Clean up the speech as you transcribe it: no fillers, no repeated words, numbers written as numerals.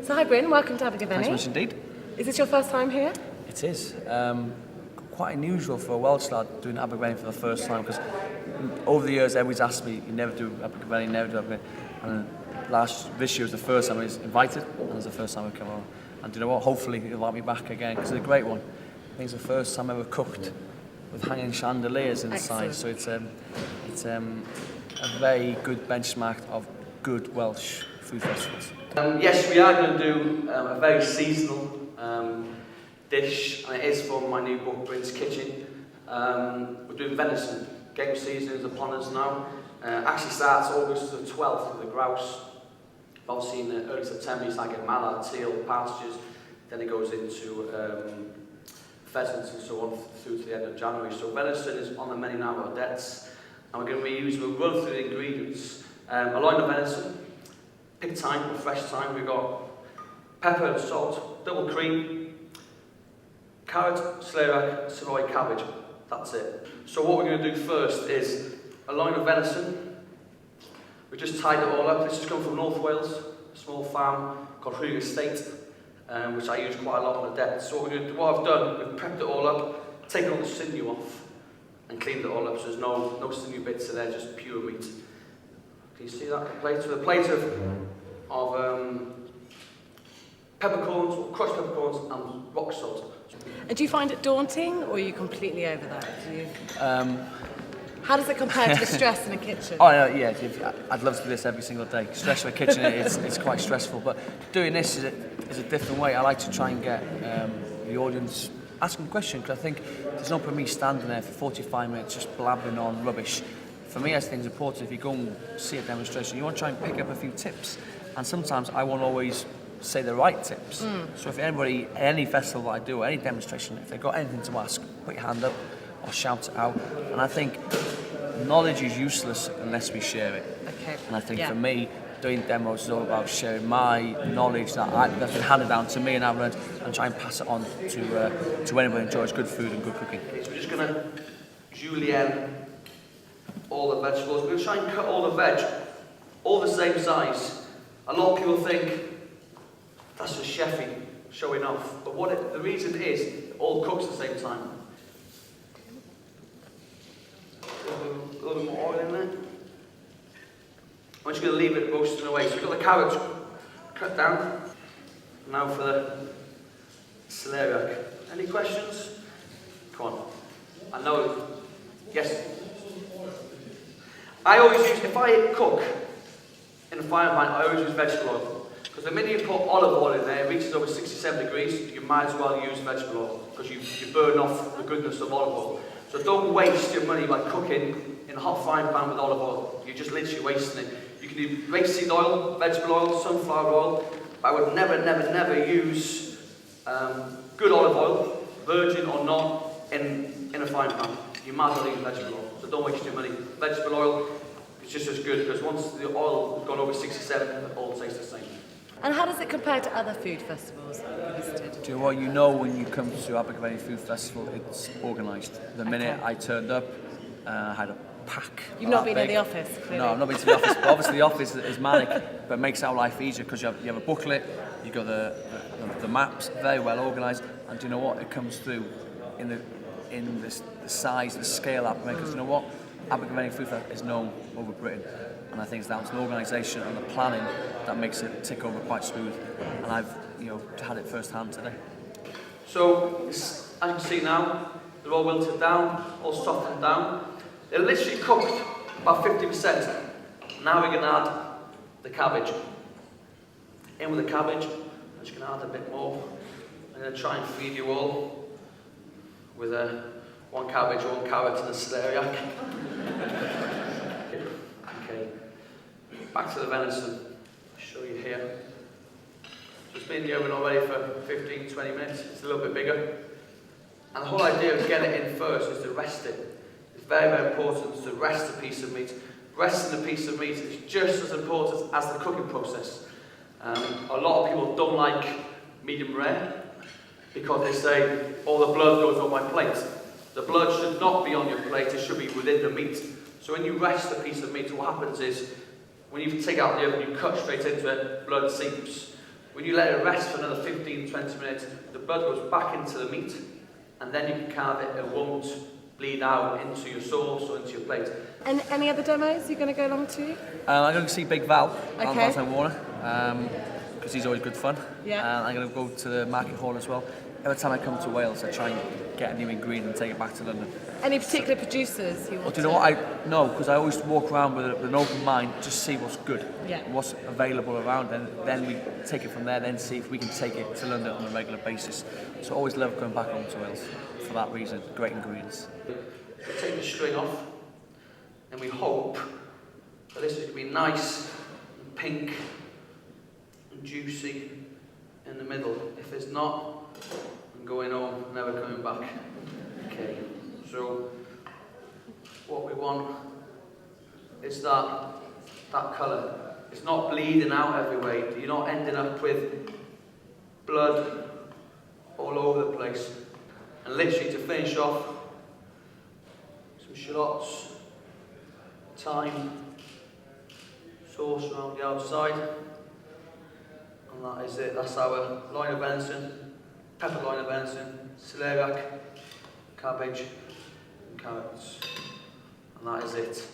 So hi Bryn, welcome to Abergavenny. Thanks much indeed. Is this your first time here? It is. Quite unusual for a Welsh lad doing Abergavenny for the first time, because over the years everyone's asked me, you never do Abergavenny, and this year was the first time I was invited, and it's the first time I've come on. And do you know what, hopefully he'll invite me back again, because it's a great one. I think it's the first time I ever cooked with hanging chandeliers inside. Excellent. So it's a very good benchmark of good Welsh food festivals. Yes, we are going to do a very seasonal dish, and it is from my new book, Bryn's Kitchen. We're doing venison. Game season is upon us now. Actually starts August the 12th with the grouse. Obviously in early September you start getting mallard, teal, partridges. Then it goes into pheasants and so on through to the end of January. So venison is on the menu now at Odettes, and we'll run through the ingredients. A line of venison, pick thyme or fresh thyme. We've got pepper and salt, double cream, carrot, celeriac, Savoy cabbage. That's it. So what we're going to do first is a line of venison. We just tied it all up. This is coming from North Wales, a small farm called Hwg Estate, which I use quite a lot on Odettes. So what I've done, we've prepped it all up, taken all the sinew off, and cleaned it all up. So there's no sinew bits in there, just pure meat. Can you see that? With a plate of peppercorns, or crushed peppercorns, and rock salt. And do you find it daunting, or are you completely over that? How does it compare to the stress in a kitchen? Oh yeah, I'd love to do this every single day. Stress in a kitchen, it's quite stressful, but doing this is a different way. I like to try and get the audience asking questions, because I think there's no point me standing there for 45 minutes just blabbering on rubbish. For me, I think it's important, if you go and see a demonstration, you want to try and pick up a few tips, and sometimes I won't always say the right tips. So if anybody, any festival that I do, or any demonstration, if they've got anything to ask, put your hand up or shout it out. And I think knowledge is useless unless we share it. Okay. And I think for me, doing demos is all about sharing my knowledge that's been handed down to me and I've learned, and try and pass it on to anyone who enjoys good food and good cooking. Okay, so we're just going to julienne all the vegetables. We're going to try and cut all the veg all the same size. A lot of people think that's just chefy, showing off. But the reason is, it all cooks at the same time. A little bit more oil in there. I'm just going to leave it roasting away. So we've got the carrots cut down. Now for the celeriac. Any questions? Come on. I know. Yes. I always use, if I cook in a frying pan, I always use vegetable oil. Because the minute you put olive oil in there, it reaches over 67 degrees, you might as well use vegetable oil, because you burn off the goodness of olive oil. So don't waste your money by cooking in a hot frying pan with olive oil. You're just literally wasting it. You can do rapeseed oil, vegetable oil, sunflower oil, but I would never use good olive oil, virgin or not, in a frying pan. You might as well use vegetable oil. So don't waste your money. Vegetable oil is just as good, because once the oil has gone over 67, it all tastes the same. And how does it compare to other food festivals that you visited? Do you know what, you know when you come to Abergavenny Food Festival, it's organised. The minute I turned up, I had a pack. You've not been in the office, clearly. No, I've not been to the office, but obviously the office is manic, but it makes our life easier, because you have a booklet, you've got the maps, very well organised, and do you know what, it comes through in the size, the scale of Abergavenny, because you know what, Abergavenny Food Festival is known over Britain. And I think it's down to the organisation and the planning that makes it tick over quite smooth. And I've had it first hand today. So as you can see now, they're all wilted down, all softened down. They're literally cooked about 50%. Now we're going to add the cabbage. In with the cabbage, I'm just going to add a bit more. I'm going to try and feed you all with one cabbage, one carrot and a celeriac. Okay, back to the venison. I'll show you here. So it's been in the oven already for 15-20 minutes. It's a little bit bigger. And the whole idea of getting it in first is to rest it. It's very important to rest a piece of meat. Resting a piece of meat is just as important as the cooking process. A lot of people don't like medium rare because they say, oh, the blood goes on my plate. The blood should not be on your plate, it should be within the meat. So when you rest a piece of meat, what happens is, when you take it out of the oven, you cut straight into it, blood seeps. When you let it rest for another 15-20 minutes, the blood goes back into the meat, and then you can carve it. It won't bleed out into your sauce or into your plate. And any other demos you're going to go along to? I'm going to see Big Val on Okay. Valentine Warner, because he's always good fun. Yeah. I'm going to go to the market hall as well. Every time I come to Wales, I try and get a new ingredient and take it back to London. Any particular producers you want Well, do you know what? No, because I always walk around with an open mind, just see what's good, Yeah. what's available around, and then we take it from there, then see if we can take it to London on a regular basis. So I always love going back home to Wales for that reason, great ingredients. We take the string off, and we hope that this is going to be nice and pink and juicy in the middle. If it's not, I'm going home, never coming back. Okay, so what we want is that colour. It's not bleeding out everywhere. You're not ending up with blood all over the place. And literally to finish off, some shallots, thyme, sauce around the outside, and that is it. That's our loin of venison, pepper loin of venison, celeriac, cabbage and carrots, and that is it.